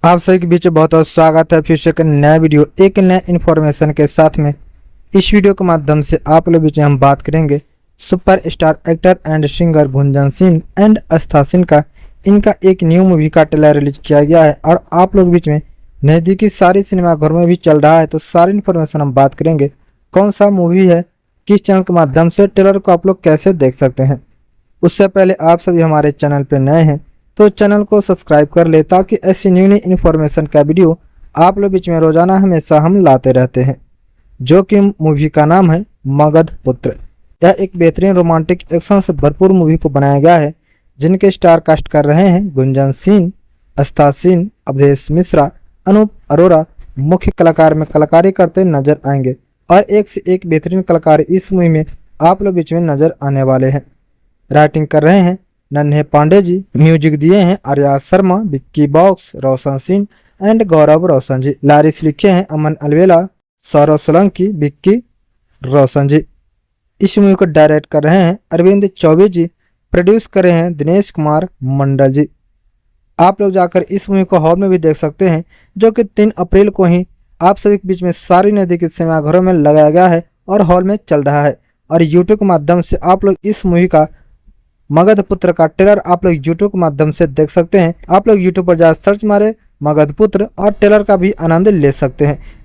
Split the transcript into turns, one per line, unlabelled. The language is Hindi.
आप सभी के बीच बहुत बहुत स्वागत है। फिर से एक नया वीडियो एक नया इन्फॉर्मेशन के साथ में। इस वीडियो के माध्यम से आप लोग बीच में हम बात करेंगे super star actor and singer Gunjan Singh and Aastha Singh का। इनका एक न्यू मूवी का ट्रेलर रिलीज किया गया है और आप लोग बीच में नज़दीकी सारी सिनेमाघरों में भी चल रहा है, तो सारी इन्फॉर्मेशन हम बात करेंगे। कौन सा मूवी है, किस चैनल के माध्यम से ट्रेलर को आप लोग कैसे देख सकते हैं। उससे पहले आप सभी हमारे चैनल पर नए हैं तो चैनल को सब्सक्राइब कर ले, ताकि ऐसी न्यू न्यू इन्फॉर्मेशन का वीडियो आप लोग बीच में रोजाना हमेशा हम लाते रहते हैं। जो कि मूवी का नाम है मगध पुत्र। यह एक बेहतरीन रोमांटिक एक्शन से भरपूर मूवी को बनाया गया है, जिनके स्टार कास्ट कर रहे हैं गुंजन सिंह, आस्था सिंह, अवधेश मिश्रा, अनूप अरोरा मुख्य कलाकार में कलाकारी करते नजर आएंगे और एक से एक बेहतरीन कलाकार इस मूवी में आप लोग बीच में नजर आने वाले हैं। राइटिंग कर रहे हैं नन्हे पांडे जी, म्यूजिक दिए हैं Arya Sharma, Vicky box, Roshan Singh and Gaurav Roshan ji. Lyrics लिखे हैं अमन अलवेला, सौरव सोलंकी, विक्की रोशन जी। इस मूवी को डायरेक्ट कर रहे हैं अरविंद चौबे जी, प्रोड्यूस कर रहे हैं दिनेश कुमार मंडल जी। आप लोग जाकर इस मूवी को हॉल में भी देख सकते हैं, जो कि 3 अप्रैल को ही आप सभी के बीच में सारी नज़दीकी सिनेमाघरों में लगाया गया है और हॉल में चल रहा है। और यूट्यूब के माध्यम से आप लोग इस मूवी का मगध पुत्र का ट्रेलर आप लोग यूट्यूब के माध्यम से देख सकते हैं। आप लोग यूट्यूब पर जा सर्च मारे मगध पुत्र और ट्रेलर का भी आनंद ले सकते हैं।